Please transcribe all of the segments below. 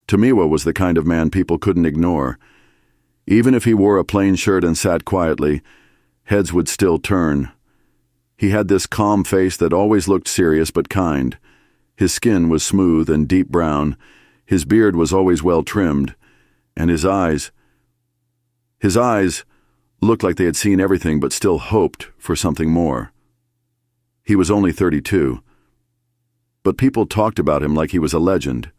Tomiwa was the kind of man people couldn't ignore. Even if he wore a plain shirt and sat quietly, heads would still turn. He had this calm face that always looked serious but kind. His skin was smooth and deep brown, his beard was always well trimmed, and his eyes looked like they had seen everything but still hoped for something more. He was only 32, but people talked about him like he was a legend.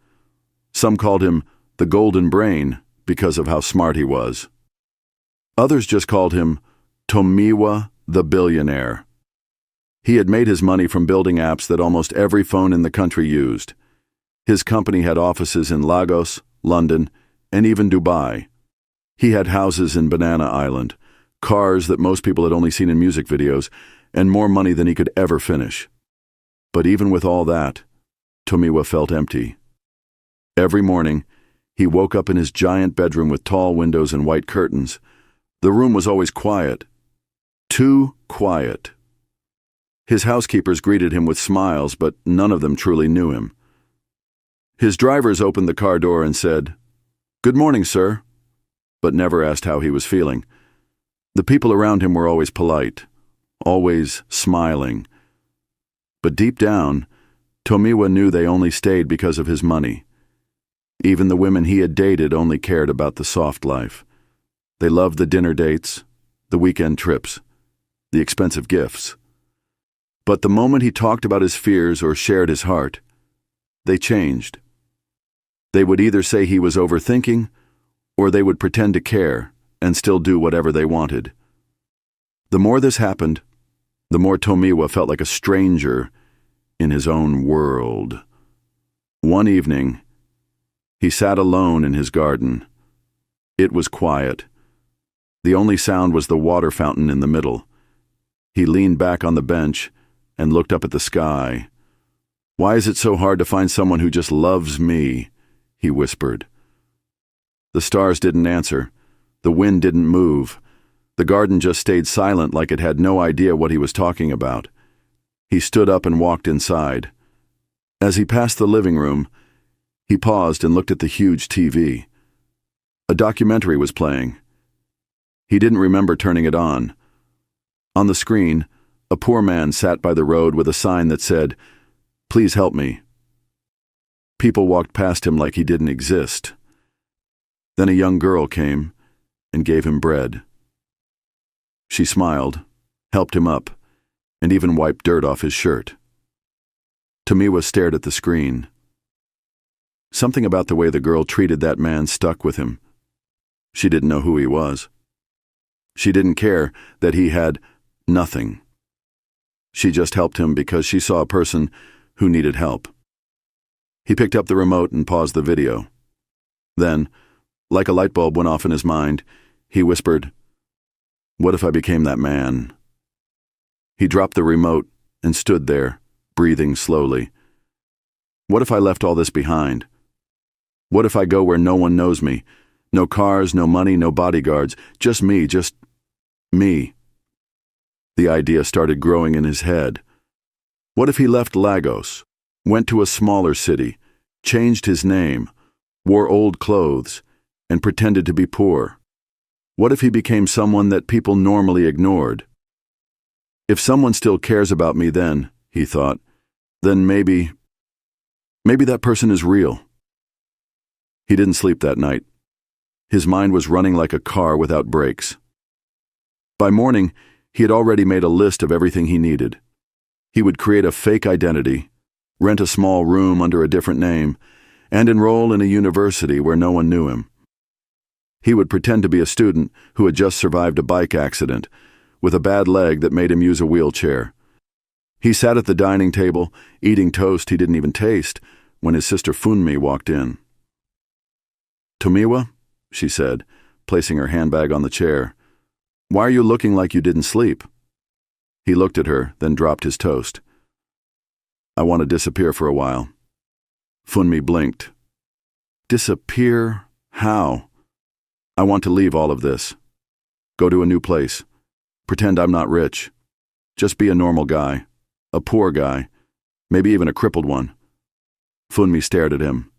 Some called him the Golden Brain because of how smart he was. Others just called him Tomiwa the Billionaire. He had made his money from building apps that almost every phone in the country used. His company had offices in Lagos, London, and even Dubai. He had houses in Banana Island, cars that most people had only seen in music videos, and more money than he could ever finish. But even with all that, Tomiwa felt empty. Every morning, he woke up in his giant bedroom with tall windows and white curtains. The room was always quiet. Too quiet. His housekeepers greeted him with smiles, but none of them truly knew him. His drivers opened the car door and said, "Good morning, sir," but never asked how he was feeling. The people around him were always polite, always smiling. But deep down, Tomiwa knew they only stayed because of his money. Even the women he had dated only cared about the soft life. They loved the dinner dates, the weekend trips, the expensive gifts. But the moment he talked about his fears or shared his heart, they changed. They would either say he was overthinking, or they would pretend to care and still do whatever they wanted. The more this happened, the more Tomiwa felt like a stranger in his own world. One evening, he sat alone in his garden. It was quiet. The only sound was the water fountain in the middle. He leaned back on the bench and looked up at the sky. "Why is it so hard to find someone who just loves me?" he whispered. The stars didn't answer. The wind didn't move. The garden just stayed silent like it had no idea what he was talking about. He stood up and walked inside. As he passed the living room, he paused and looked at the huge TV. A documentary was playing. He didn't remember turning it on. On the screen, a poor man sat by the road with a sign that said, "Please help me." People walked past him like he didn't exist. Then a young girl came and gave him bread. She smiled, helped him up, and even wiped dirt off his shirt. Tomiwa stared at the screen. Something about the way the girl treated that man stuck with him. She didn't know who he was. She didn't care that he had nothing. She just helped him because she saw a person who needed help. He picked up the remote and paused the video. Then, like a light bulb went off in his mind, he whispered, "What if I became that man?" He dropped the remote and stood there, breathing slowly. What if I left all this behind? What if I go where no one knows me? No cars, no money, no bodyguards, just me, just me. The idea started growing in his head. What if he left Lagos, went to a smaller city, changed his name, wore old clothes, and pretended to be poor? What if he became someone that people normally ignored? If someone still cares about me then, he thought, then maybe that person is real. He didn't sleep that night. His mind was running like a car without brakes. By morning, he had already made a list of everything he needed. He would create a fake identity, rent a small room under a different name, and enroll in a university where no one knew him. He would pretend to be a student who had just survived a bike accident, with a bad leg that made him use a wheelchair. He sat at the dining table, eating toast he didn't even taste, when his sister Funmi walked in. "Tomiwa," she said, placing her handbag on the chair, "why are you looking like you didn't sleep?" He looked at her, then dropped his toast. "I want to disappear for a while." Funmi blinked. "Disappear? How?" "I want to leave all of this. Go to a new place. Pretend I'm not rich. Just be a normal guy. A poor guy. Maybe even a crippled one." Funmi stared at him.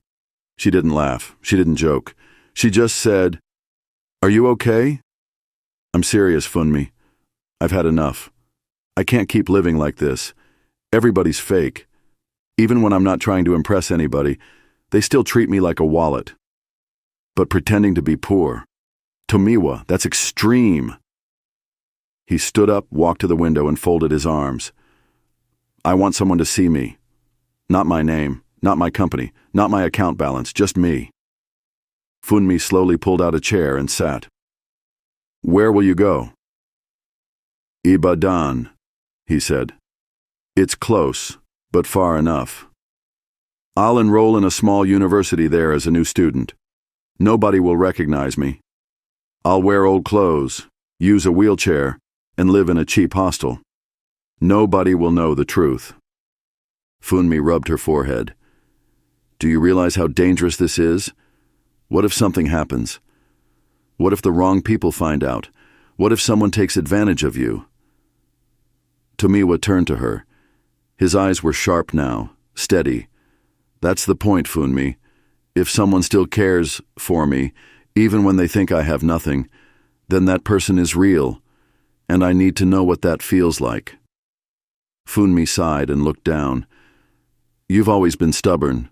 She didn't laugh. She didn't joke. She just said, "Are you okay?" "I'm serious, Funmi. I've had enough. I can't keep living like this. Everybody's fake. Even when I'm not trying to impress anybody, they still treat me like a wallet. But pretending to be poor. Tomiwa, that's extreme." He stood up, walked to the window, and folded his arms. "I want someone to see me. Not my name, not my company, not my account balance, just me." Funmi slowly pulled out a chair and sat. "Where will you go?" "Ibadan," he said. "It's close, but far enough. I'll enroll in a small university there as a new student. Nobody will recognize me. I'll wear old clothes, use a wheelchair, and live in a cheap hostel. Nobody will know the truth." Funmi rubbed her forehead. "Do you realize how dangerous this is? What if something happens? What if the wrong people find out? What if someone takes advantage of you?" Tomiwa turned to her. His eyes were sharp now, steady. "That's the point, Funmi. If someone still cares for me, even when they think I have nothing, then that person is real, and I need to know what that feels like." Funmi sighed and looked down. "You've always been stubborn."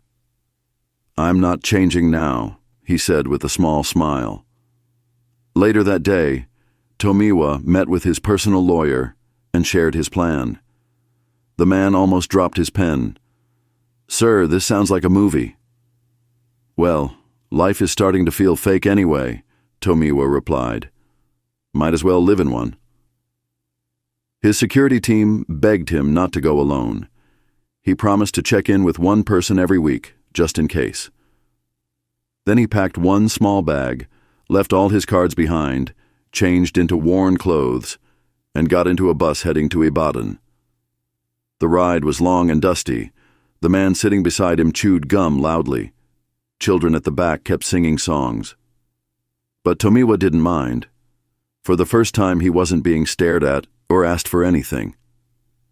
"I'm not changing now," he said with a small smile. Later that day, Tomiwa met with his personal lawyer and shared his plan. The man almost dropped his pen. "Sir, this sounds like a movie." "Well, life is starting to feel fake anyway," Tomiwa replied. "Might as well live in one." His security team begged him not to go alone. He promised to check in with one person every week, just in case. Then he packed one small bag, left all his cards behind, changed into worn clothes, and got into a bus heading to Ibadan. The ride was long and dusty. The man sitting beside him chewed gum loudly. Children at the back kept singing songs. But Tomiwa didn't mind. For the first time, he wasn't being stared at or asked for anything.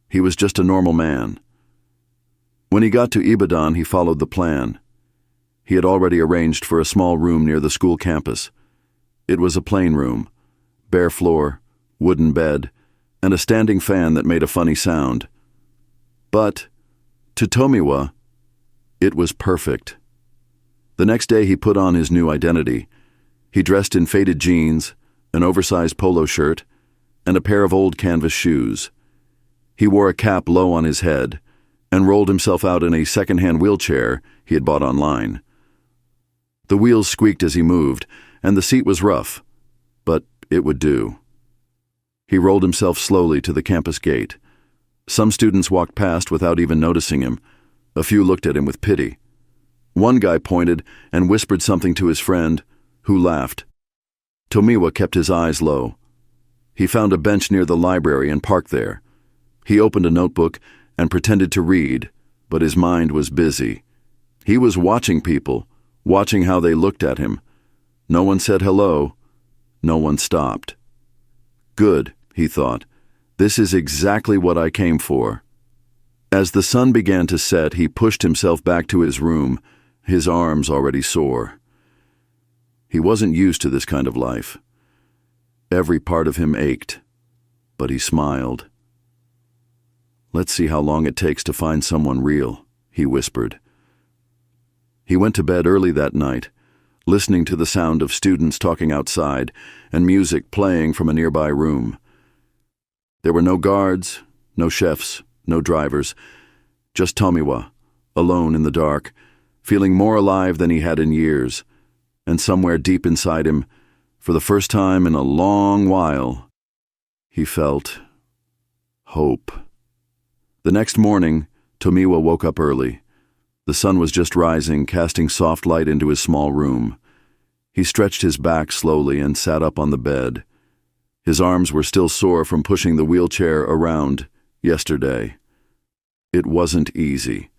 He was just a normal man. When he got to Ibadan, he followed the plan. He had already arranged for a small room near the school campus. It was a plain room, bare floor, wooden bed, and a standing fan that made a funny sound. But, to Tomiwa, it was perfect. The next day he put on his new identity. He dressed in faded jeans, an oversized polo shirt, and a pair of old canvas shoes. He wore a cap low on his head and rolled himself out in a second-hand wheelchair he had bought online. The wheels squeaked as he moved, and the seat was rough, but it would do. He rolled himself slowly to the campus gate. Some students walked past without even noticing him. A few looked at him with pity. One guy pointed and whispered something to his friend, who laughed. Tomiwa kept his eyes low. He found a bench near the library and parked there. He opened a notebook and pretended to read, but his mind was busy. He was watching people, watching how they looked at him. No one said hello. No one stopped. Good, he thought. This is exactly what I came for. As the sun began to set, he pushed himself back to his room, his arms already sore. He wasn't used to this kind of life. Every part of him ached, but he smiled. "Let's see how long it takes to find someone real," he whispered. He went to bed early that night, listening to the sound of students talking outside and music playing from a nearby room. There were no guards, no chefs, no drivers, just Tomiwa, alone in the dark, feeling more alive than he had in years, and somewhere deep inside him, for the first time in a long while, he felt hope. The next morning, Tomiwa woke up early. The sun was just rising, casting soft light into his small room. He stretched his back slowly and sat up on the bed. His arms were still sore from pushing the wheelchair around yesterday. It wasn't easy.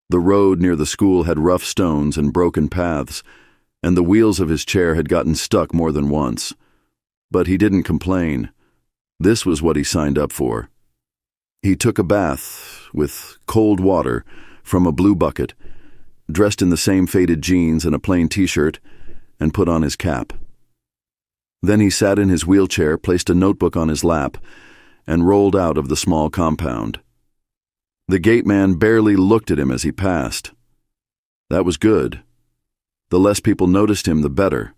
The road near the school had rough stones and broken paths, and the wheels of his chair had gotten stuck more than once. But he didn't complain. This was what he signed up for. He took a bath with cold water from a blue bucket dressed in the same faded jeans and a plain t-shirt, and put on his cap. Then he sat in his wheelchair, placed a notebook on his lap, and rolled out of the small compound. The gate man barely looked at him as he passed. That was good. The less people noticed him, the better.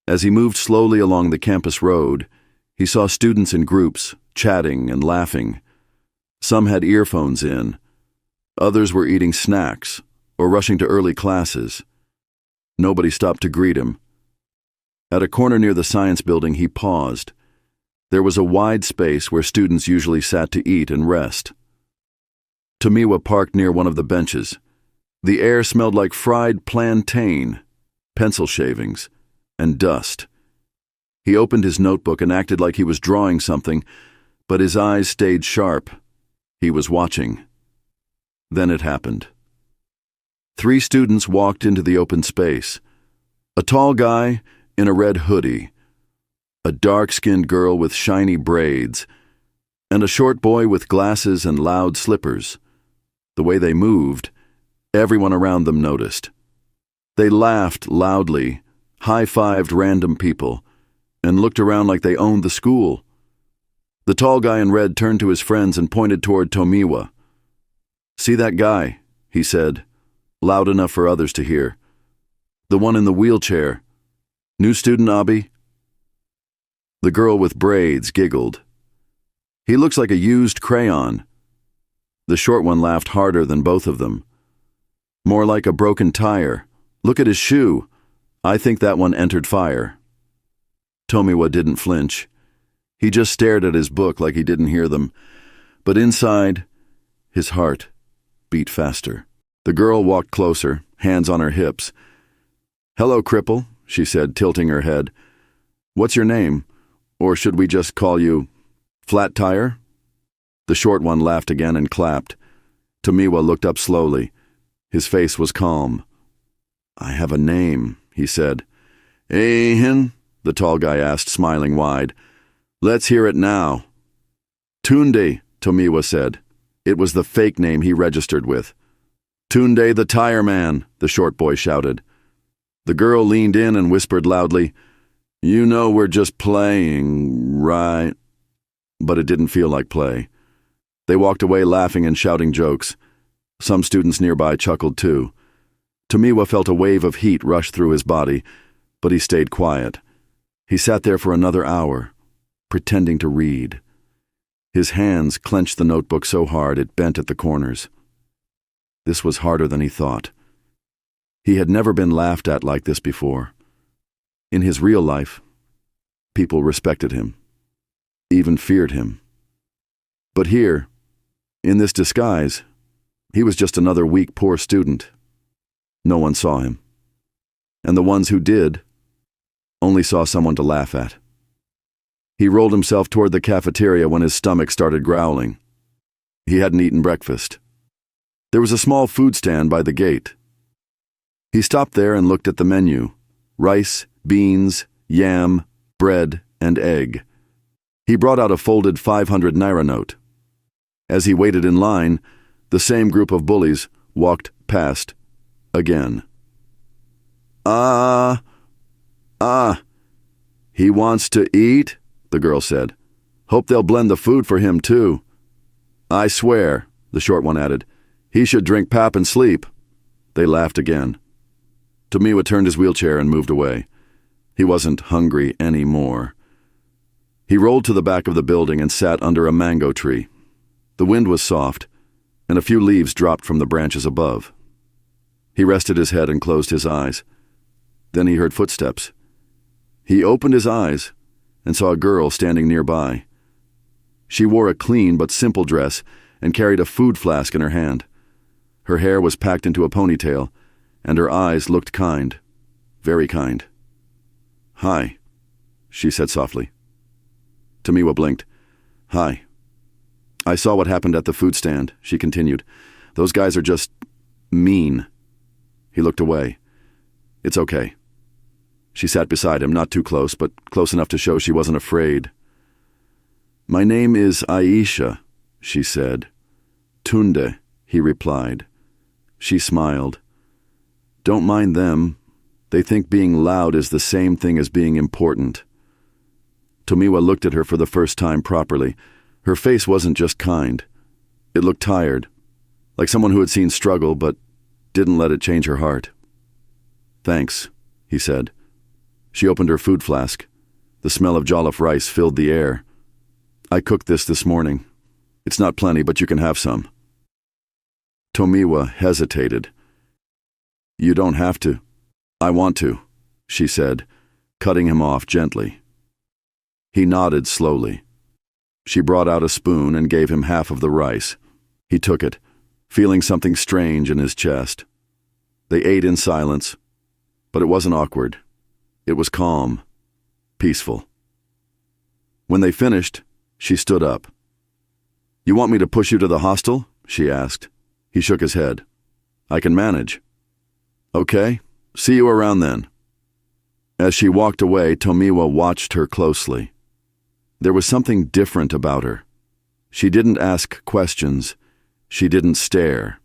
As he moved slowly along the campus road, he saw students in groups, chatting and laughing. Some had earphones in. Others were eating snacks or rushing to early classes. Nobody stopped to greet him. At a corner near the science building, he paused. There was a wide space where students usually sat to eat and rest. Tomiwa parked near one of the benches. The air smelled like fried plantain, pencil shavings, and dust. He opened his notebook and acted like he was drawing something, but his eyes stayed sharp. He was watching. Then it happened. 3 students walked into the open space. A tall guy in a red hoodie, a dark-skinned girl with shiny braids, and a short boy with glasses and loud slippers. The way they moved, everyone around them noticed. They laughed loudly, high-fived random people, and looked around like they owned the school. The tall guy in red turned to his friends and pointed toward Tomiwa. "See that guy," he said, loud enough for others to hear. "The one in the wheelchair. New student, Abi?" The girl with braids giggled. "He looks like a used crayon." The short one laughed harder than both of them. "More like a broken tire. Look at his shoe. I think that one entered fire." Tomiwa didn't flinch. He just stared at his book like he didn't hear them. But inside, his heart beat faster. The girl walked closer, hands on her hips. "Hello, Cripple," she said, tilting her head. "What's your name? Or should we just call you Flat Tire?" The short one laughed again and clapped. Tomiwa looked up slowly. His face was calm. "I have a name," he said. "Hin?" the tall guy asked, smiling wide. "Let's hear it now." "Tunde," Tomiwa said. It was the fake name he registered with. "Tunde the Tire Man," the short boy shouted. The girl leaned in and whispered loudly, "You know we're just playing, right?" But it didn't feel like play. They walked away laughing and shouting jokes. Some students nearby chuckled too. Tomiwa felt a wave of heat rush through his body, but he stayed quiet. He sat there for another hour, pretending to read. His hands clenched the notebook so hard it bent at the corners. This was harder than he thought. He had never been laughed at like this before. In his real life, people respected him, even feared him. But here, in this disguise, he was just another weak, poor student. No one saw him. And the ones who did only saw someone to laugh at. He rolled himself toward the cafeteria when his stomach started growling. He hadn't eaten breakfast. There was a small food stand by the gate. He stopped there and looked at the menu: rice, beans, yam, bread, and egg. He brought out a folded 500 naira note. As he waited in line, the same group of bullies walked past again. He wants to eat?" the girl said. "Hope they'll blend the food for him, too." "I swear," the short one added, "he should drink pap and sleep." They laughed again. Tomiwa turned his wheelchair and moved away. He wasn't hungry anymore. He rolled to the back of the building and sat under a mango tree. The wind was soft, and a few leaves dropped from the branches above. He rested his head and closed his eyes. Then he heard footsteps. He opened his eyes and saw a girl standing nearby. She wore a clean but simple dress and carried a food flask in her hand. Her hair was packed into a ponytail, and her eyes looked kind, very kind. "Hi," she said softly. Tomiwa blinked. "Hi." "I saw what happened at the food stand," she continued. "Those guys are just mean." He looked away. "It's okay." She sat beside him, not too close, but close enough to show she wasn't afraid. "My name is Aisha," she said. "Tunde," he replied. She smiled. Don't mind them. They think being loud is the same thing as being important. Tomiwa looked at her for the first time properly. Her face wasn't just kind. It looked tired, like someone who had seen struggle but didn't let it change her heart. "Thanks," he said. She opened her food flask. The smell of jollof rice filled the air. "I cooked this morning. It's not plenty, but you can have some." Tomiwa hesitated. "You don't have to." "I want to," she said, cutting him off gently. He nodded slowly. She brought out a spoon and gave him half of the rice. He took it, feeling something strange in his chest. They ate in silence, but it wasn't awkward. It was calm, peaceful. When they finished, she stood up. "You want me to push you to the hostel?" she asked. He shook his head. "I can manage." "Okay, see you around then." As she walked away, Tomiwa watched her closely. There was something different about her. She didn't ask questions. She didn't stare.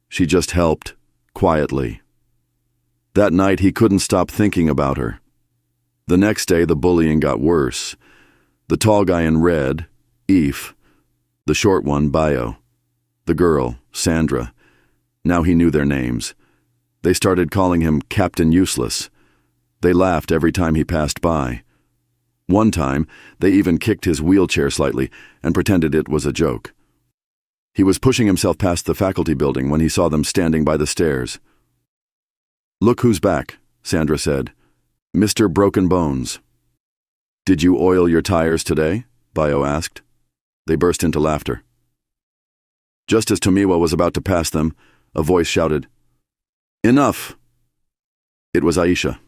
She just helped, quietly. That night, he couldn't stop thinking about her. The next day, the bullying got worse. The tall guy in red, Eve. The short one, Bio. The girl, Sandra. Now he knew their names. They started calling him Captain Useless. They laughed every time he passed by. One time, they even kicked his wheelchair slightly and pretended it was a joke. He was pushing himself past the faculty building when he saw them standing by the stairs. "Look who's back," Sandra said. "Mr. Broken Bones." "Did you oil your tires today?" Bio asked. They burst into laughter. Just as Tomiwa was about to pass them, a voice shouted, "Enough!" It was Aisha.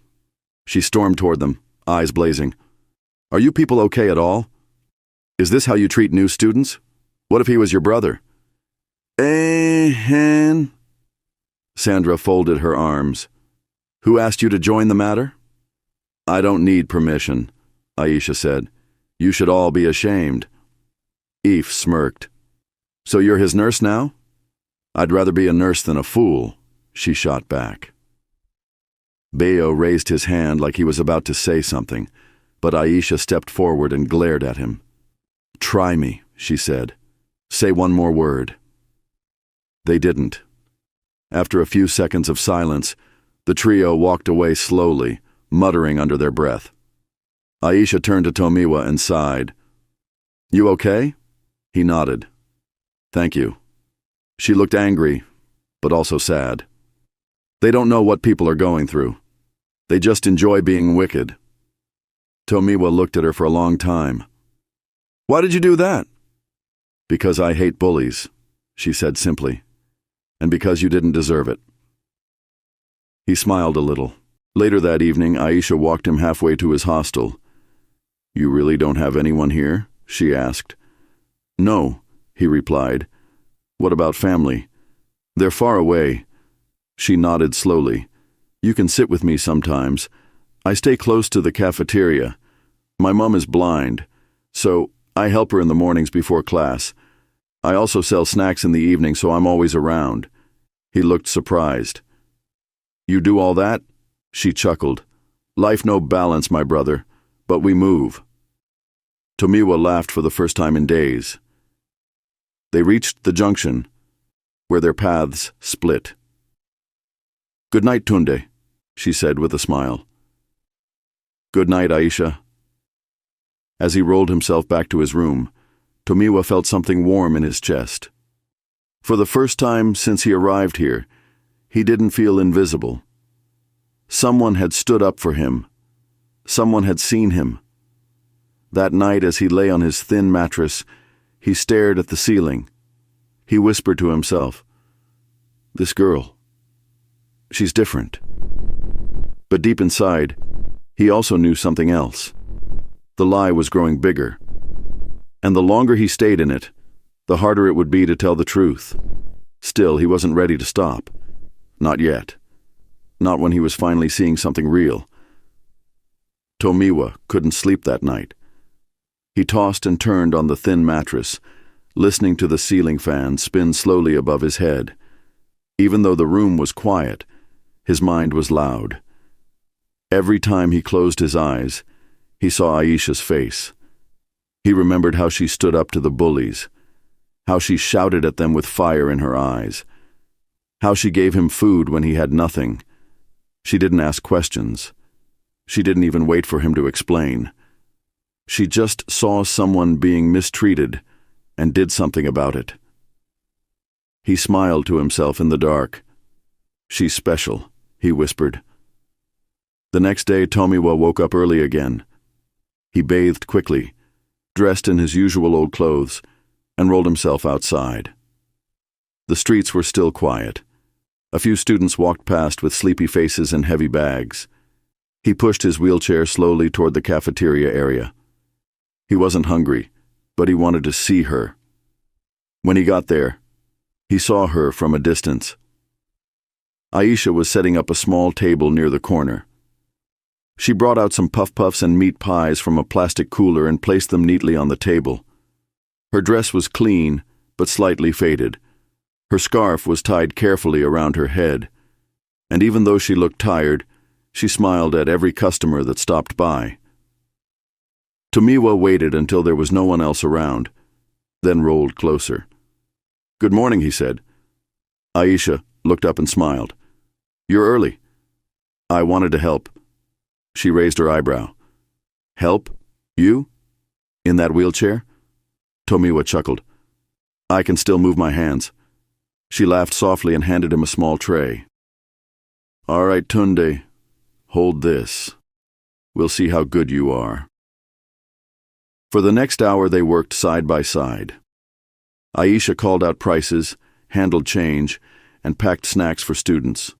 She stormed toward them, eyes blazing. "Are you people okay at all? Is this how you treat new students? What if he was your brother?" "Eh-hen." Sandra folded her arms. "Who asked you to join the matter?" "I don't need permission," Aisha said. "You should all be ashamed." Eve smirked. "So you're his nurse now?" "I'd rather be a nurse than a fool," she shot back. Bayo raised his hand like he was about to say something, but Aisha stepped forward and glared at him. "Try me," she said. "Say one more word." They didn't. After a few seconds of silence, the trio walked away slowly, muttering under their breath. Aisha turned to Tomiwa and sighed. "You okay?" He nodded. "Thank you." She looked angry, but also sad. They don't know what people are going through. They just enjoy being wicked. Tomiwa looked at her for a long time. "Why did you do that?" "Because I hate bullies," she said simply. "And because you didn't deserve it." He smiled a little. Later that evening, Aisha walked him halfway to his hostel. "You really don't have anyone here?" she asked. "No," he replied. "What about family?" "They're far away." She nodded slowly. "You can sit with me sometimes. I stay close to the cafeteria. My mom is blind, so I help her in the mornings before class. I also sell snacks in the evening, so I'm always around." He looked surprised. "You do all that?" She chuckled. "Life no balance, my brother, but we move." Tomiwa laughed for the first time in days. They reached the junction, where their paths split. "Good night, Tunde," she said with a smile. "Good night, Aisha." As he rolled himself back to his room, Tomiwa felt something warm in his chest. For the first time since he arrived here, he didn't feel invisible. Someone had stood up for him. Someone had seen him. That night, as he lay on his thin mattress, he stared at the ceiling. He whispered to himself, "This girl, she's different." But deep inside, he also knew something else. The lie was growing bigger. And the longer he stayed in it, the harder it would be to tell the truth. Still, he wasn't ready to stop. Not yet. Not when he was finally seeing something real. Tomiwa couldn't sleep that night. He tossed and turned on the thin mattress, listening to the ceiling fan spin slowly above his head. Even though the room was quiet, His mind was loud. Every time he closed his eyes, he saw Aisha's face. He remembered how she stood up to the bullies, how she shouted at them with fire in her eyes, how she gave him food when he had nothing. She didn't ask questions. She didn't even wait for him to explain. She just saw someone being mistreated and did something about it. He smiled to himself in the dark. "She's special," he whispered. The next day, Tomiwa woke up early again. He bathed quickly, dressed in his usual old clothes, and rolled himself outside. The streets were still quiet. A few students walked past with sleepy faces and heavy bags. He pushed his wheelchair slowly toward the cafeteria area. He wasn't hungry, but he wanted to see her. When he got there, he saw her from a distance. Aisha was setting up a small table near the corner. She brought out some puff-puffs and meat pies from a plastic cooler and placed them neatly on the table. Her dress was clean, but slightly faded. Her scarf was tied carefully around her head, and even though she looked tired, she smiled at every customer that stopped by. Tomiwa waited until there was no one else around, then rolled closer. "Good morning," he said. Aisha looked up and smiled. "You're early." "I wanted to help." She raised her eyebrow. "Help? You? In that wheelchair?" Tomiwa chuckled. "I can still move my hands." She laughed softly and handed him a small tray. "All right, Tunde, hold this. We'll see how good you are." For the next hour they worked side by side. Aisha called out prices, handled change, and packed snacks for students.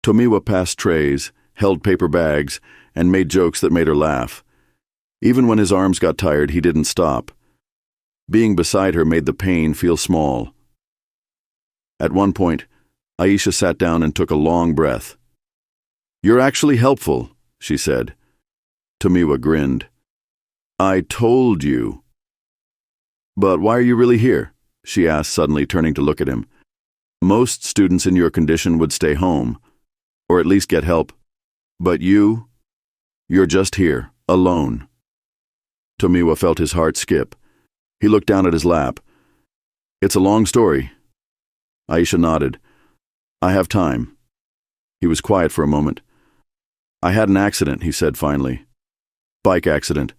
Tomiwa passed trays, held paper bags, and made jokes that made her laugh. Even when his arms got tired, he didn't stop. Being beside her made the pain feel small. At one point, Aisha sat down and took a long breath. "You're actually helpful," she said. Tomiwa grinned. "I told you." "But why are you really here?" she asked, suddenly turning to look at him. "Most students in your condition would stay home, or at least get help. But you're just here, alone." Tomiwa felt his heart skip. He looked down at his lap. "It's a long story." Aisha nodded. "I have time." He was quiet for a moment. "I had an accident," he said finally. "Bike accident.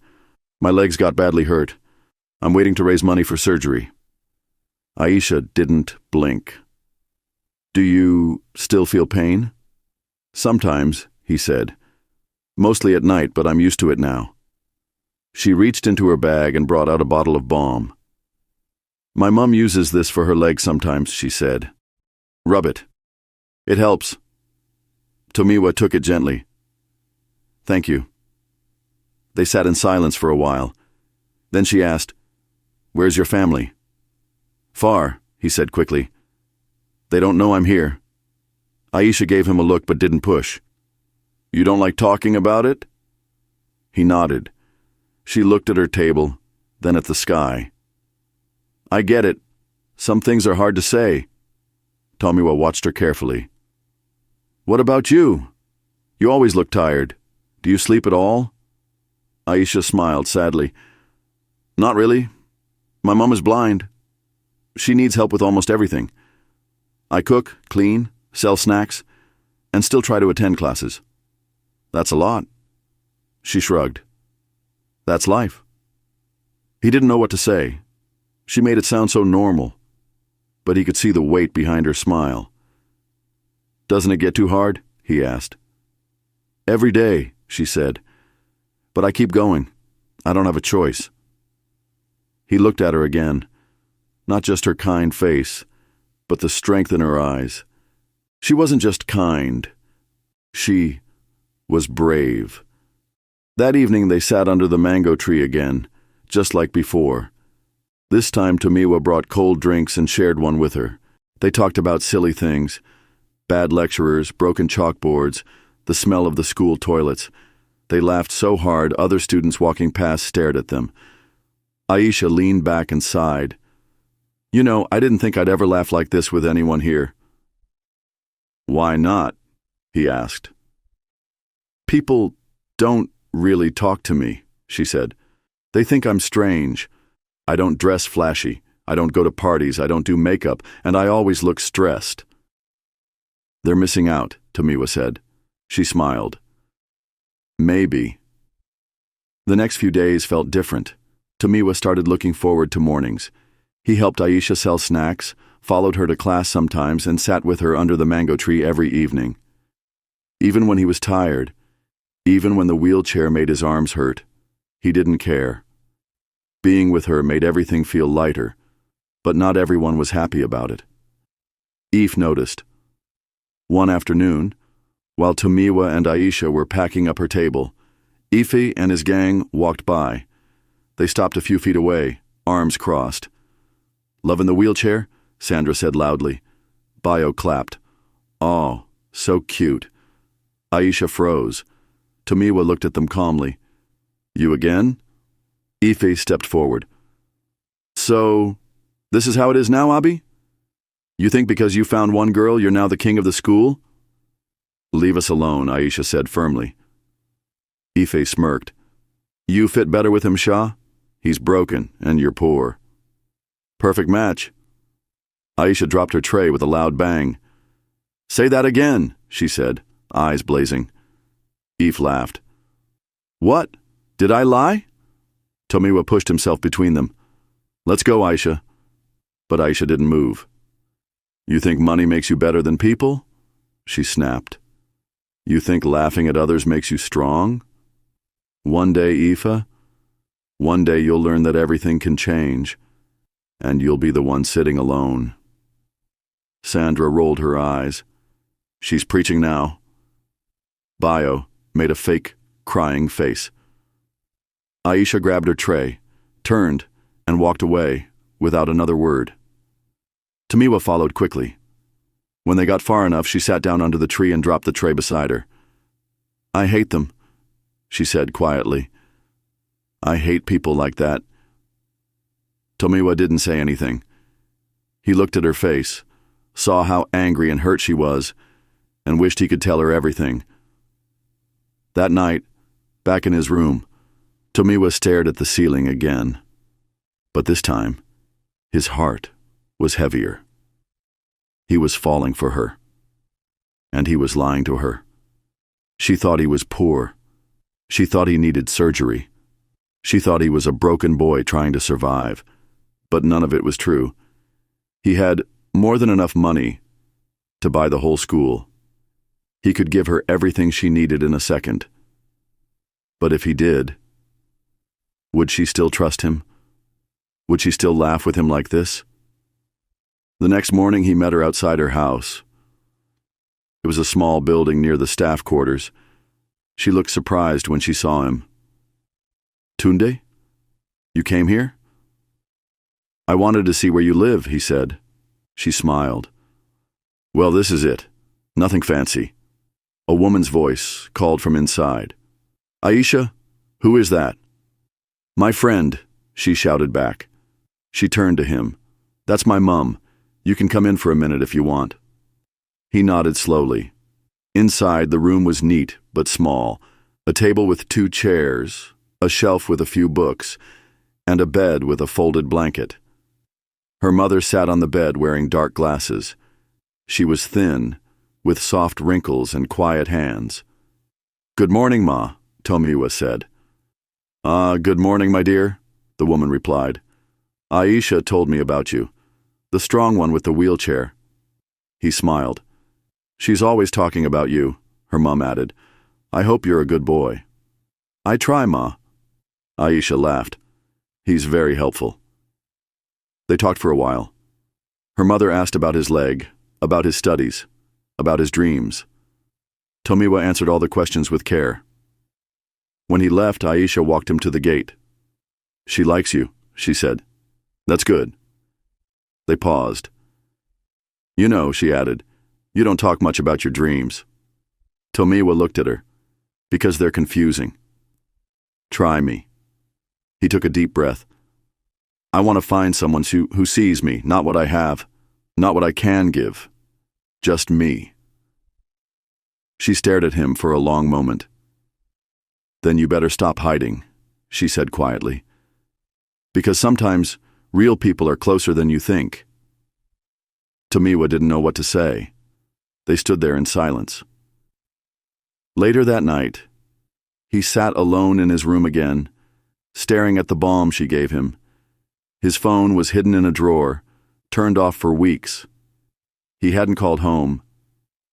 My legs got badly hurt. I'm waiting to raise money for surgery." Aisha didn't blink. "Do you still feel pain?" "Sometimes," he said. "Mostly at night, but I'm used to it now." She reached into her bag and brought out a bottle of balm. "My mom uses this for her legs sometimes," she said. "Rub it. It helps." Tomiwa took it gently. "Thank you." They sat in silence for a while. Then she asked, "Where's your family?" "Far," he said quickly. "They don't know I'm here." Aisha gave him a look but didn't push. "You don't like talking about it?" He nodded. She looked at her table, then at the sky. "I get it. Some things are hard to say." Tomiwa watched her carefully. "What about you? You always look tired. Do you sleep at all?" Aisha smiled sadly. "Not really. My mom is blind. She needs help with almost everything. I cook, clean, sell snacks, and still try to attend classes. That's a lot." She shrugged. "That's life." He didn't know what to say. She made it sound so normal, but he could see the weight behind her smile. "Doesn't it get too hard?" he asked. "Every day," she said. "But I keep going. I don't have a choice." He looked at her again, not just her kind face, but the strength in her eyes. She wasn't just kind. She was brave. That evening they sat under the mango tree again, just like before. This time Tomiwa brought cold drinks and shared one with her. They talked about silly things: bad lecturers, broken chalkboards, the smell of the school toilets. They laughed so hard other students walking past stared at them. Aisha leaned back and sighed. "You know, I didn't think I'd ever laugh like this with anyone here." "Why not?" he asked. People don't really talk to me, she said. They think I'm strange. I don't dress flashy. I don't go to parties. I don't do makeup. And I always look stressed. They're missing out, Tomiwa said. She smiled. Maybe. The next few days felt different. Tomiwa started looking forward to mornings. He helped Aisha sell snacks, followed her to class sometimes, and sat with her under the mango tree every evening. Even when he was tired, even when the wheelchair made his arms hurt, he didn't care. Being with her made everything feel lighter, but not everyone was happy about it. Eve noticed. One afternoon, while Tomiwa and Aisha were packing up her table, Ife and his gang walked by. They stopped a few feet away, arms crossed. "Loving the wheelchair?" Sandra said loudly. Bayo clapped. "Oh, so cute." Aisha froze. Tomiwa looked at them calmly. "You again?" Ife stepped forward. "So, this is how it is now, Abi? You think because you found one girl, you're now the king of the school?" "Leave us alone," Aisha said firmly. Ife smirked. "You fit better with him, Shah? He's broken, and you're poor." "Perfect match." Aisha dropped her tray with a loud bang. "Say that again," she said, eyes blazing. Eve laughed. "What? Did I lie?" Tomiwa pushed himself between them. "Let's go, Aisha." But Aisha didn't move. "You think money makes you better than people?" She snapped. "You think laughing at others makes you strong? One day, Aoife, one day you'll learn that everything can change, and you'll be the one sitting alone." Sandra rolled her eyes. "She's preaching now." Bayo made a fake, crying face. Aisha grabbed her tray, turned, and walked away without another word. Tomiwa followed quickly. When they got far enough, she sat down under the tree and dropped the tray beside her. "I hate them," she said quietly. "I hate people like that." Tomiwa didn't say anything. He looked at her face, saw how angry and hurt she was, and wished he could tell her everything. That night, back in his room, Tomiwa stared at the ceiling again. But this time, his heart was heavier. He was falling for her. And he was lying to her. She thought he was poor. She thought he needed surgery. She thought he was a broken boy trying to survive. But none of it was true. He had more than enough money to buy the whole school. He could give her everything she needed in a second. But if he did, would she still trust him? Would she still laugh with him like this? The next morning he met her outside her house. It was a small building near the staff quarters. She looked surprised when she saw him. "Tunde? You came here?" "I wanted to see where you live," he said. She smiled. "Well, this is it. Nothing fancy." A woman's voice called from inside. "Aisha, who is that?" "My friend," she shouted back. She turned to him. "That's my mum. You can come in for a minute if you want." He nodded slowly. Inside, the room was neat but small. A table with 2 chairs, a shelf with a few books, and a bed with a folded blanket. Her mother sat on the bed wearing dark glasses. She was thin, with soft wrinkles and quiet hands. "Good morning, Ma," Tomiwa said. Good morning, my dear," the woman replied. "Aisha told me about you. The strong one with the wheelchair." He smiled. "She's always talking about you," her mom added. "I hope you're a good boy." "I try, Ma." Aisha laughed. "He's very helpful." They talked for a while. Her mother asked about his leg, about his studies, about his dreams. Tomiwa answered all the questions with care. When he left, Aisha walked him to the gate. "She likes you," she said. "That's good." They paused. "You know," she added, "you don't talk much about your dreams." Tomiwa looked at her. "Because they're confusing." "Try me." He took a deep breath. "I want to find someone who sees me, not what I have, not what I can give. Just me." She stared at him for a long moment. "Then you better stop hiding," she said quietly. "Because sometimes real people are closer than you think." Tomiwa didn't know what to say. They stood there in silence. Later that night, he sat alone in his room again, staring at the balm she gave him. His phone was hidden in a drawer, turned off for weeks. He hadn't called home.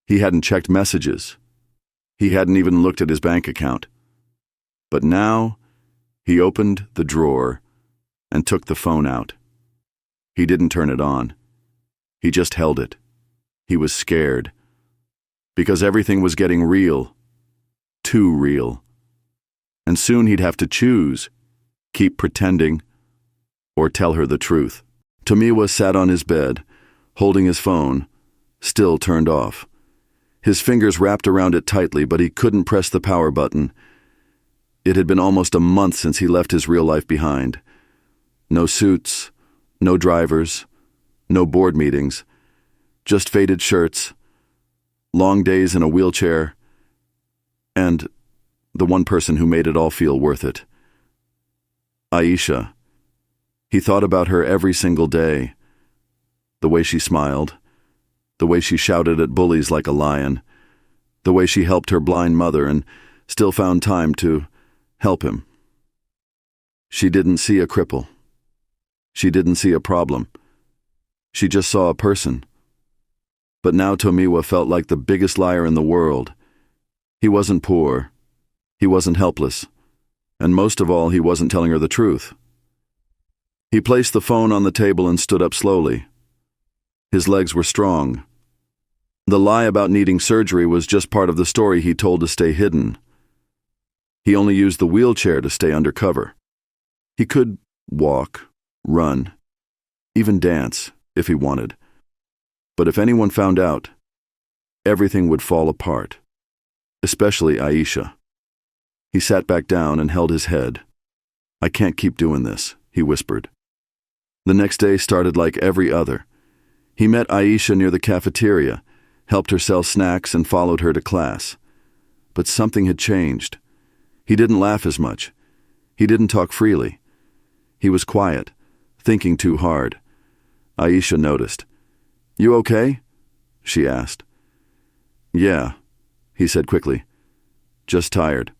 He hadn't checked messages. He hadn't even looked at his bank account. But now, he opened the drawer and took the phone out. He didn't turn it on. He just held it. He was scared. Because everything was getting real. Too real. And soon he'd have to choose, keep pretending, or tell her the truth. Tomiwa sat on his bed, holding his phone, still turned off. His fingers wrapped around it tightly, but he couldn't press the power button. It had been almost a month since he left his real life behind. No suits, no drivers, no board meetings, just faded shirts, long days in a wheelchair, and the one person who made it all feel worth it. Aisha. He thought about her every single day. The way she smiled, the way she shouted at bullies like a lion, the way she helped her blind mother and still found time to help him. She didn't see a cripple. She didn't see a problem. She just saw a person. But now Tomiwa felt like the biggest liar in the world. He wasn't poor. He wasn't helpless. And most of all, he wasn't telling her the truth. He placed the phone on the table and stood up slowly. His legs were strong. The lie about needing surgery was just part of the story he told to stay hidden. He only used the wheelchair to stay undercover. He could walk, run, even dance if he wanted. But if anyone found out, everything would fall apart, especially Aisha. He sat back down and held his head. "I can't keep doing this," he whispered. The next day started like every other. He met Aisha near the cafeteria, helped her sell snacks, and followed her to class. But something had changed. He didn't laugh as much. He didn't talk freely. He was quiet, thinking too hard. Aisha noticed. "You okay?" she asked. "Yeah," he said quickly. "Just tired."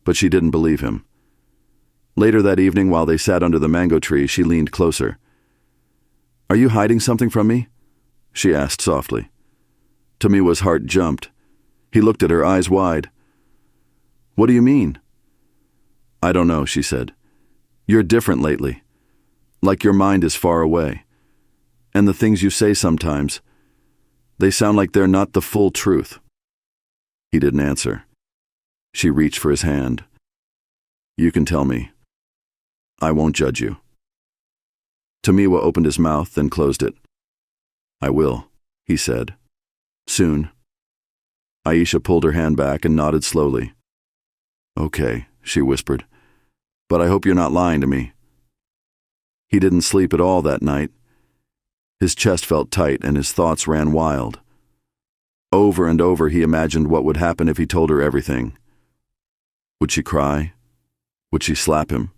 But she didn't believe him. Later that evening, while they sat under the mango tree, she leaned closer. "Are you hiding something from me?" she asked softly. Tomiwa's heart jumped. He looked at her, eyes wide. "What do you mean?" "I don't know," she said. "You're different lately. Like your mind is far away. And the things you say sometimes, they sound like they're not the full truth." He didn't answer. She reached for his hand. "You can tell me. I won't judge you." Tomiwa opened his mouth, then closed it. "I will," he said. "Soon." Aisha pulled her hand back and nodded slowly. "Okay," she whispered. "But I hope you're not lying to me." He didn't sleep at all that night. His chest felt tight and his thoughts ran wild. Over and over he imagined what would happen if he told her everything. Would she cry? Would she slap him?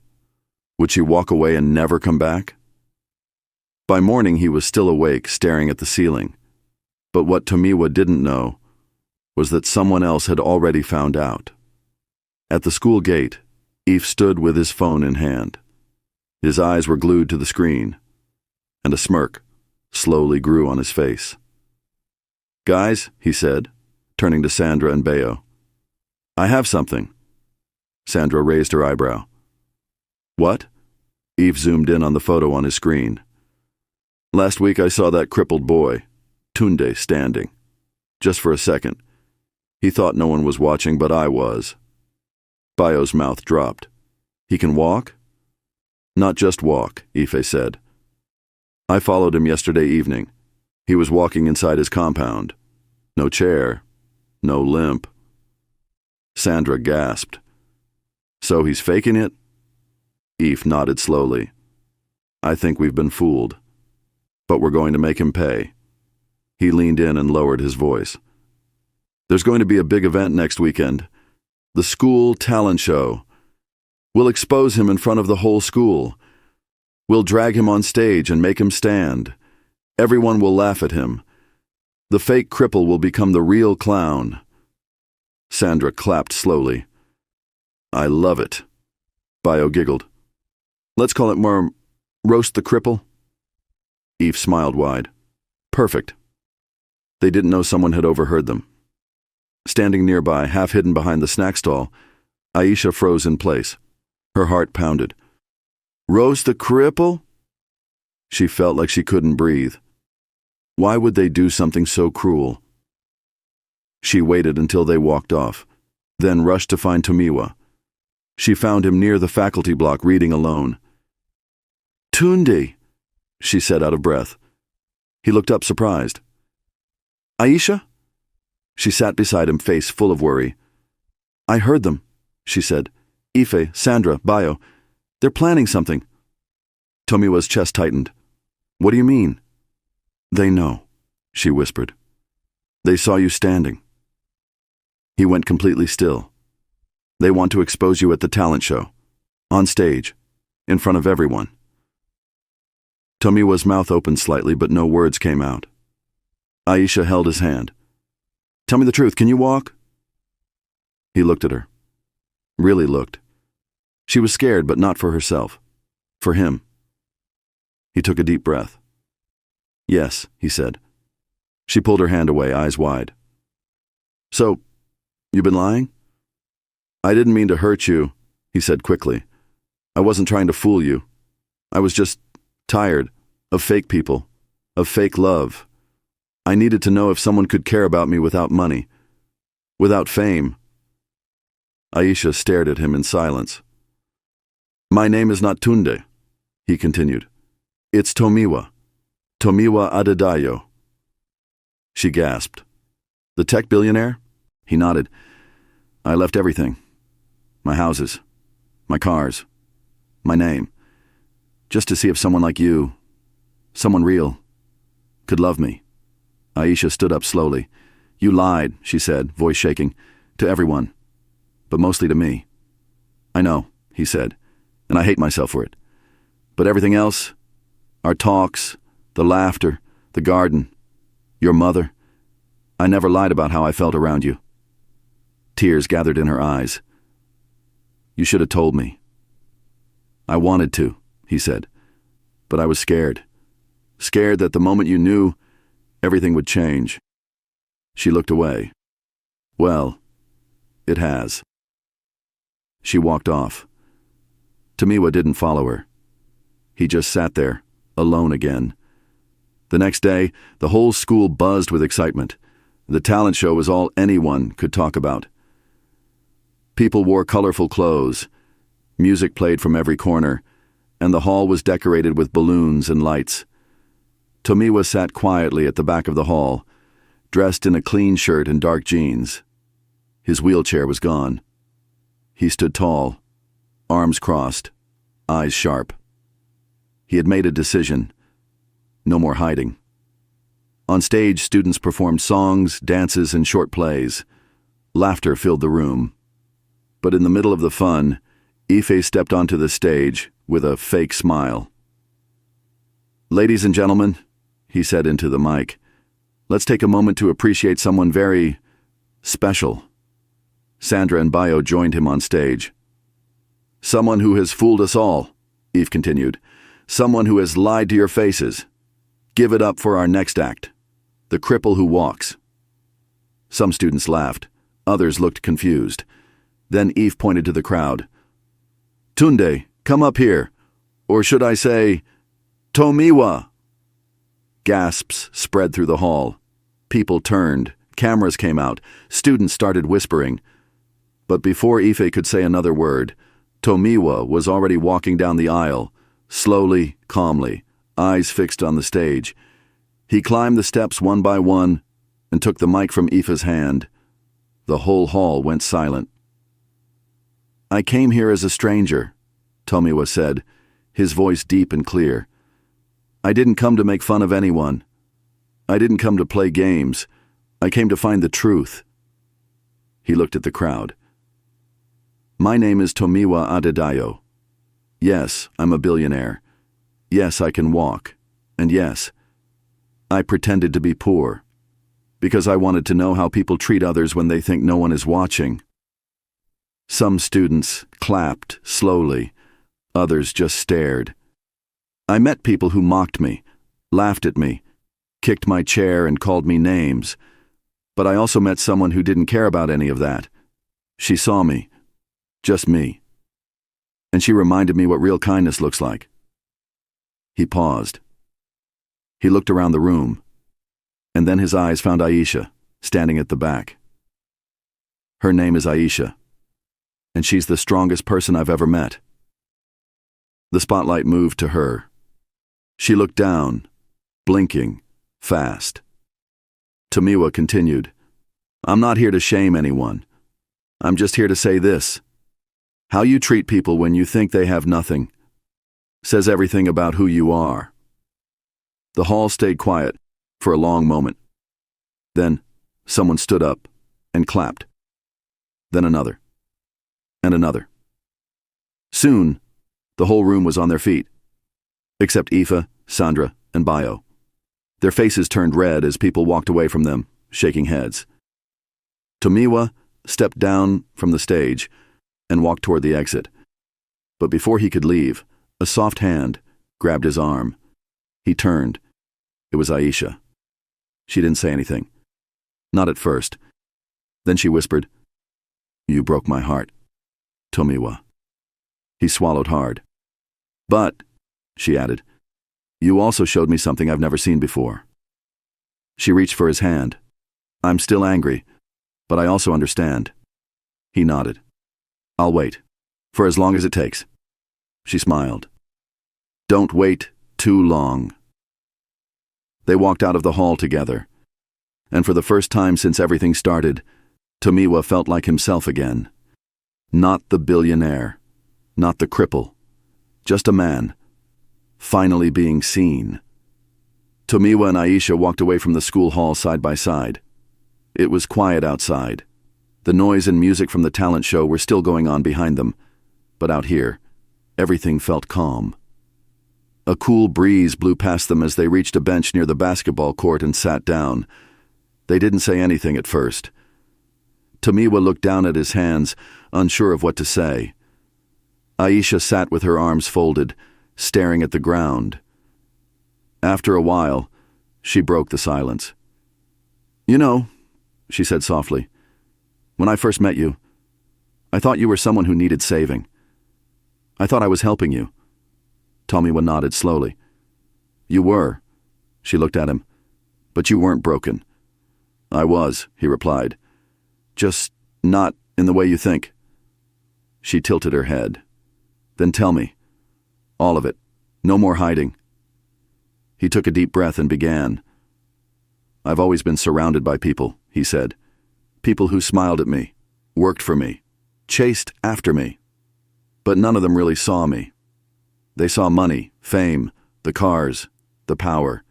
Would she walk away and never come back? By morning he was still awake, staring at the ceiling. But what Tomiwa didn't know was that someone else had already found out. At the school gate, Eve stood with his phone in hand. His eyes were glued to the screen, and a smirk slowly grew on his face. "Guys," he said, turning to Sandra and Bayo. "I have something." Sandra raised her eyebrow. "What?" Eve zoomed in on the photo on his screen. "Last week I saw that crippled boy, Tunde, standing. Just for a second. He thought no one was watching, but I was." Bayo's mouth dropped. "He can walk?" "Not just walk," Ife said. "I followed him yesterday evening. He was walking inside his compound. No chair, no limp." Sandra gasped. "So he's faking it?" Eve nodded slowly. "I think we've been fooled. But we're going to make him pay." He leaned in and lowered his voice. There's going to be a big event next weekend. The school talent show. We'll expose him in front of the whole school. We'll drag him on stage and make him stand. Everyone will laugh at him. The fake cripple will become the real clown. Sandra clapped slowly. I love it. Bio giggled. Let's call it more Roast the Cripple. Eve smiled wide. Perfect. They didn't know someone had overheard them. Standing nearby, half hidden behind the snack stall, Aisha froze in place. Her heart pounded. Roast the Cripple? She felt like she couldn't breathe. Why would they do something so cruel? She waited until they walked off, then rushed to find Tomiwa. She found him near the faculty block reading alone. Tunde, she said out of breath. He looked up surprised. Aisha? She sat beside him, face full of worry. I heard them, she said. Ife, Sandra, Bio. They're planning something. Tomiwa's chest tightened. What do you mean? They know, she whispered. They saw you standing. He went completely still. They want to expose you at the talent show. On stage. In front of everyone. Tomiwa's mouth opened slightly, but no words came out. Aisha held his hand. Tell me the truth, can you walk? He looked at her. Really looked. She was scared, but not for herself. For him. He took a deep breath. Yes, he said. She pulled her hand away, eyes wide. So, you've been lying? I didn't mean to hurt you, he said quickly. I wasn't trying to fool you. I was just tired of fake people, of fake love. I needed to know if someone could care about me without money, without fame. Aisha stared at him in silence. My name is not Tunde, he continued. It's Tomiwa. Tomiwa Adedayo. She gasped. The tech billionaire? He nodded. I left everything. My houses, my cars, my name, just to see if someone like you, someone real, could love me. Aisha stood up slowly. You lied, she said, voice shaking, to everyone, but mostly to me. I know, he said, and I hate myself for it. But everything else, our talks, the laughter, the garden, your mother, I never lied about how I felt around you. Tears gathered in her eyes. You should have told me. I wanted to, he said, but I was scared. Scared that the moment you knew, everything would change. She looked away. Well, it has. She walked off. Tomiwa didn't follow her. He just sat there, alone again. The next day, the whole school buzzed with excitement. The talent show was all anyone could talk about. People wore colorful clothes. Music played from every corner, and the hall was decorated with balloons and lights. Tomiwa sat quietly at the back of the hall, dressed in a clean shirt and dark jeans. His wheelchair was gone. He stood tall, arms crossed, eyes sharp. He had made a decision. No more hiding. On stage, students performed songs, dances, and short plays. Laughter filled the room. But in the middle of the fun, Ife stepped onto the stage with a fake smile. Ladies and gentlemen, he said into the mic, let's take a moment to appreciate someone very special. Sandra and Bio joined him on stage. Someone who has fooled us all, Eve continued. Someone who has lied to your faces. Give it up for our next act. The cripple who walks. Some students laughed. Others looked confused. Then Eve pointed to the crowd. Tunde, come up here. Or should I say, Tomiwa. Gasps spread through the hall. People turned. Cameras came out. Students started whispering. But before Ife could say another word, Tomiwa was already walking down the aisle, slowly, calmly, eyes fixed on the stage. He climbed the steps one by one and took the mic from Ife's hand. The whole hall went silent. I came here as a stranger, Tomiwa said, his voice deep and clear. I didn't come to make fun of anyone. I didn't come to play games. I came to find the truth. He looked at the crowd. My name is Tomiwa Adedayo. Yes, I'm a billionaire. Yes, I can walk. And yes, I pretended to be poor, because I wanted to know how people treat others when they think no one is watching. Some students clapped slowly, others just stared. I met people who mocked me, laughed at me, kicked my chair and called me names, but I also met someone who didn't care about any of that. She saw me, just me, and she reminded me what real kindness looks like. He paused. He looked around the room, and then his eyes found Aisha, standing at the back. Her name is Aisha, and she's the strongest person I've ever met. The spotlight moved to her. She looked down, blinking, fast. Tomiwa continued, I'm not here to shame anyone. I'm just here to say this. How you treat people when you think they have nothing says everything about who you are. The hall stayed quiet for a long moment. Then someone stood up and clapped. Then another. And another. Soon, the whole room was on their feet, except Aoife, Sandra, and Bayo. Their faces turned red as people walked away from them, shaking heads. Tomiwa stepped down from the stage and walked toward the exit. But before he could leave, a soft hand grabbed his arm. He turned. It was Aisha. She didn't say anything. Not at first. Then she whispered, You broke my heart, Tomiwa. He swallowed hard. But, she added, you also showed me something I've never seen before. She reached for his hand. I'm still angry, but I also understand. He nodded. I'll wait, for as long as it takes. She smiled. Don't wait too long. They walked out of the hall together, and for the first time since everything started, Tomiwa felt like himself again. Not the billionaire, not the cripple, just a man, finally being seen. Tomiwa and Aisha walked away from the school hall side by side. It was quiet outside. The noise and music from the talent show were still going on behind them, but out here, everything felt calm. A cool breeze blew past them as they reached a bench near the basketball court and sat down. They didn't say anything at first. Tomiwa looked down at his hands, unsure of what to say. Aisha sat with her arms folded, staring at the ground. After a while, she broke the silence. You know, she said softly, when I first met you, I thought you were someone who needed saving. I thought I was helping you. Tomiwa nodded slowly. You were. She looked at him. But you weren't broken. I was, he replied. Just not in the way you think. She tilted her head. Then tell me. All of it. No more hiding. He took a deep breath and began. I've always been surrounded by people, he said. People who smiled at me, worked for me, chased after me. But none of them really saw me. They saw money, fame, the cars, the power.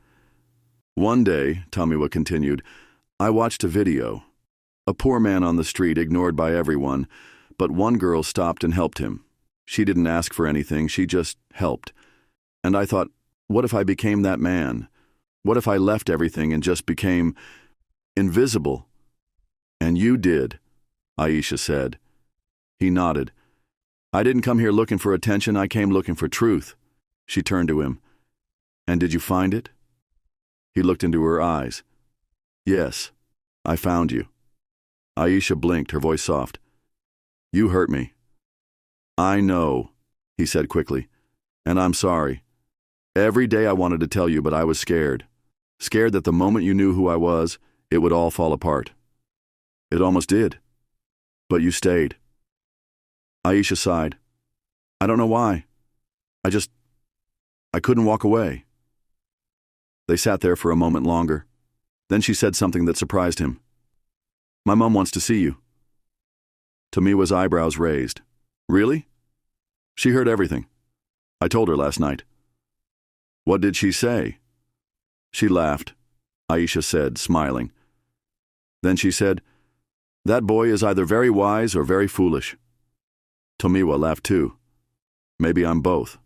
One day, Tomiwa continued, I watched a video. A poor man on the street ignored by everyone, but one girl stopped and helped him. She didn't ask for anything, she just helped. And I thought, what if I became that man? What if I left everything and just became invisible? And you did, Aisha said. He nodded. I didn't come here looking for attention, I came looking for truth. She turned to him. And did you find it? He looked into her eyes. Yes, I found you. Aisha blinked, her voice soft. You hurt me. I know, he said quickly, and I'm sorry. Every day I wanted to tell you, but I was scared. Scared that the moment you knew who I was, it would all fall apart. It almost did. But you stayed. Aisha sighed. I don't know why. I couldn't walk away. They sat there for a moment longer. Then she said something that surprised him. My mom wants to see you. Tomiwa's eyebrows raised. Really? She heard everything. I told her last night. What did she say? She laughed, Aisha said, smiling. Then she said, That boy is either very wise or very foolish. Tomiwa laughed too. Maybe I'm both.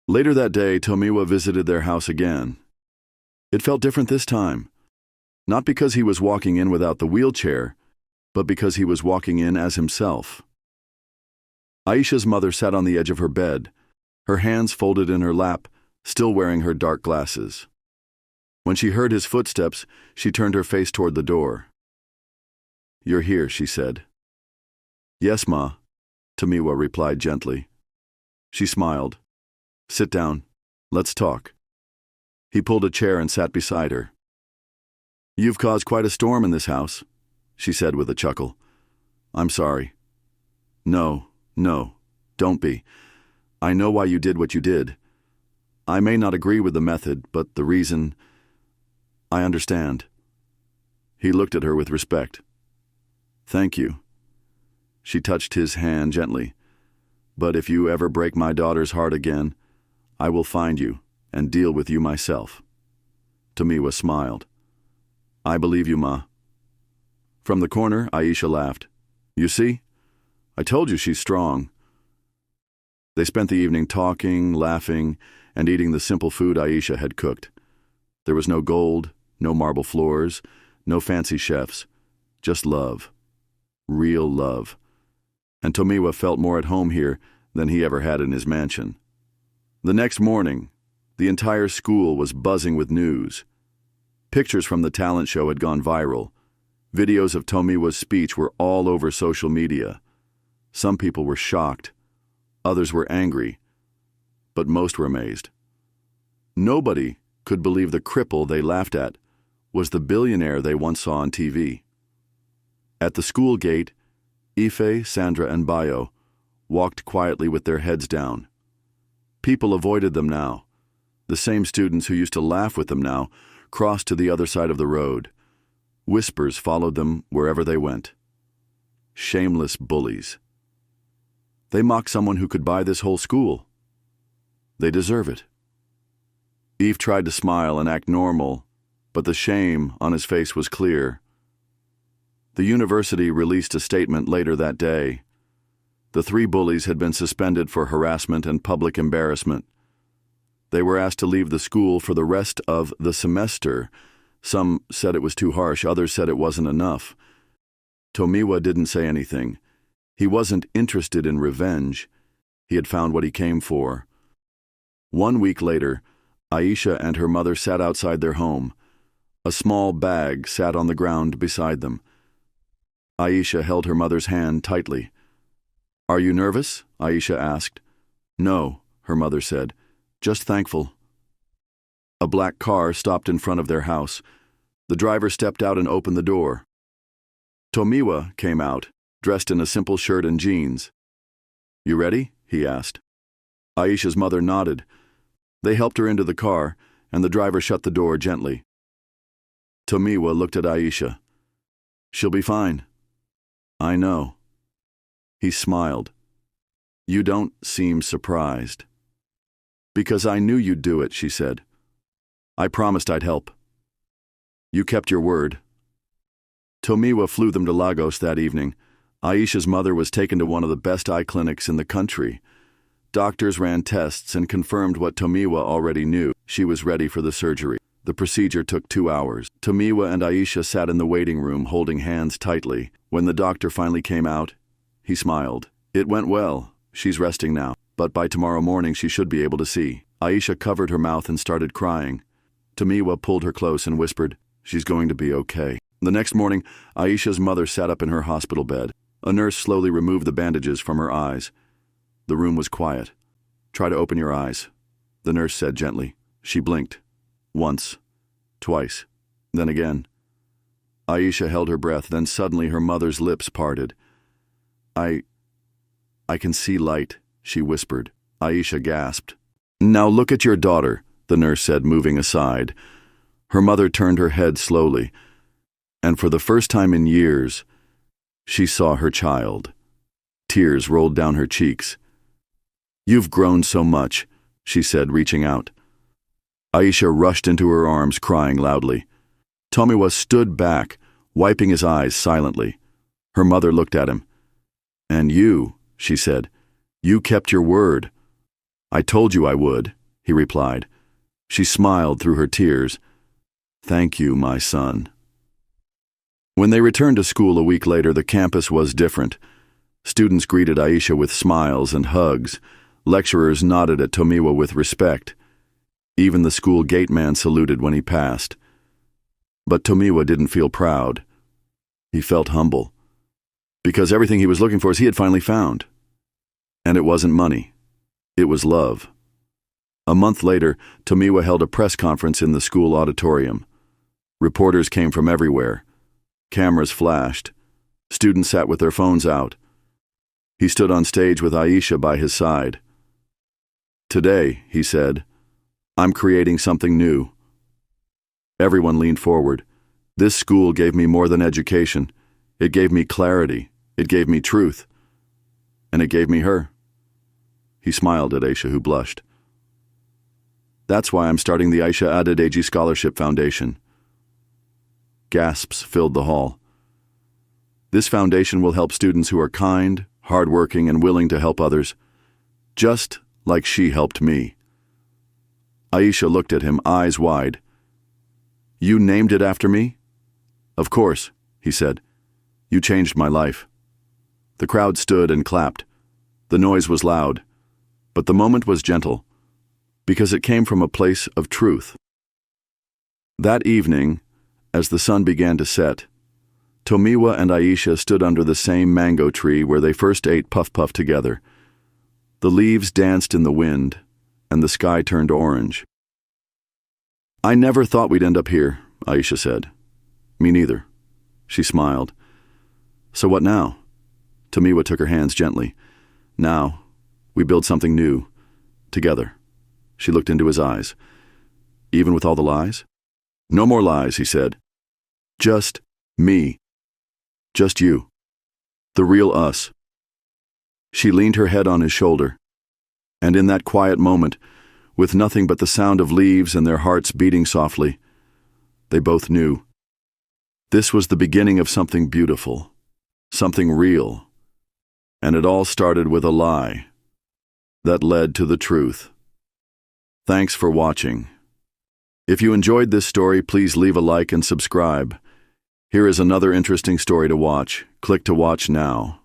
Later that day, Tomiwa visited their house again. It felt different this time. Not because he was walking in without the wheelchair, but because he was walking in as himself. Aisha's mother sat on the edge of her bed, her hands folded in her lap, still wearing her dark glasses. When she heard his footsteps, she turned her face toward the door. "You're here," she said. "Yes, Ma," Tomiwa replied gently. She smiled. "Sit down. Let's talk." He pulled a chair and sat beside her. "You've caused quite a storm in this house," she said with a chuckle. "I'm sorry." No, don't be. I know why you did what you did. I may not agree with the method, but the reason, I understand." He looked at her with respect. "Thank you." She touched his hand gently. "But if you ever break my daughter's heart again, I will find you and deal with you myself." Tomiwa smiled. "I believe you, Ma." From the corner, Aisha laughed. "You see? I told you she's strong." They spent the evening talking, laughing, and eating the simple food Aisha had cooked. There was no gold, no marble floors, no fancy chefs, just love. Real love. And Tomiwa felt more at home here than he ever had in his mansion. The next morning, the entire school was buzzing with news. Pictures from the talent show had gone viral. Videos of Tomiwa's speech were all over social media. Some people were shocked. Others were angry. But most were amazed. Nobody could believe the cripple they laughed at was the billionaire they once saw on TV. At the school gate, Ife, Sandra, and Bayo walked quietly with their heads down. People avoided them now. The same students who used to laugh with them now crossed to the other side of the road. Whispers followed them wherever they went. Shameless bullies. They mock someone who could buy this whole school. They deserve it. Eve tried to smile and act normal, but the shame on his face was clear. The university released a statement later that day. The 3 bullies had been suspended for harassment and public embarrassment. They were asked to leave the school for the rest of the semester. Some said it was too harsh, others said it wasn't enough. Tomiwa didn't say anything. He wasn't interested in revenge. He had found what he came for. 1 week later, Aisha and her mother sat outside their home. A small bag sat on the ground beside them. Aisha held her mother's hand tightly. "Are you nervous?" Aisha asked. "No," her mother said. "Just thankful." A black car stopped in front of their house. The driver stepped out and opened the door. Tomiwa came out, dressed in a simple shirt and jeans. "You ready?" he asked. Aisha's mother nodded. They helped her into the car, and the driver shut the door gently. Tomiwa looked at Aisha. "She'll be fine." "I know." He smiled. "You don't seem surprised." "Because I knew you'd do it," she said. "I promised I'd help." "You kept your word." Tomiwa flew them to Lagos that evening. Aisha's mother was taken to one of the best eye clinics in the country. Doctors ran tests and confirmed what Tomiwa already knew. She was ready for the surgery. The procedure took 2 hours. Tomiwa and Aisha sat in the waiting room holding hands tightly. When the doctor finally came out, he smiled. "It went well. She's resting now. But by tomorrow morning she should be able to see." Aisha covered her mouth and started crying. Tomiwa pulled her close and whispered, "She's going to be okay." The next morning, Aisha's mother sat up in her hospital bed. A nurse slowly removed the bandages from her eyes. The room was quiet. "Try to open your eyes," the nurse said gently. She blinked. Once. Twice. Then again. Aisha held her breath, then suddenly her mother's lips parted. I can see light," she whispered. Aisha gasped. "Now look at your daughter," the nurse said, moving aside. Her mother turned her head slowly, and for the first time in years, she saw her child. Tears rolled down her cheeks. "You've grown so much," she said, reaching out. Aisha rushed into her arms, crying loudly. Tomiwa stood back, wiping his eyes silently. Her mother looked at him. "And you," she said, "you kept your word." "I told you I would," he replied. She smiled through her tears. "Thank you, my son." When they returned to school a week later, the campus was different. Students greeted Aisha with smiles and hugs. Lecturers nodded at Tomiwa with respect. Even the school gate man saluted when he passed. But Tomiwa didn't feel proud. He felt humble. Because everything he was looking for he had finally found. And it wasn't money. It was love. A month later, Tomiwa held a press conference in the school auditorium. Reporters came from everywhere. Cameras flashed. Students sat with their phones out. He stood on stage with Aisha by his side. "Today," he said, "I'm creating something new." Everyone leaned forward. "This school gave me more than education. It gave me clarity. It gave me truth. And it gave me her." He smiled at Aisha, who blushed. "That's why I'm starting the Aisha Adedeji Scholarship Foundation." Gasps filled the hall. "This foundation will help students who are kind, hardworking, and willing to help others, just like she helped me." Aisha looked at him, eyes wide. "You named it after me?" "Of course," he said. "You changed my life." The crowd stood and clapped. The noise was loud, but the moment was gentle, because it came from a place of truth. That evening, as the sun began to set, Tomiwa and Aisha stood under the same mango tree where they first ate puff puff together. The leaves danced in the wind, and the sky turned orange. "I never thought we'd end up here," Aisha said. "Me neither." She smiled. "So what now?" Tomiwa took her hands gently. "Now, we build something new, together." She looked into his eyes. "Even with all the lies?" "No more lies," he said. "Just me. Just you. The real us." She leaned her head on his shoulder, and in that quiet moment, with nothing but the sound of leaves and their hearts beating softly, they both knew. This was the beginning of something beautiful, something real, and it all started with a lie that led to the truth. Thanks for watching. If you enjoyed this story, please leave a like and subscribe. Here is another interesting story to watch. Click to watch now.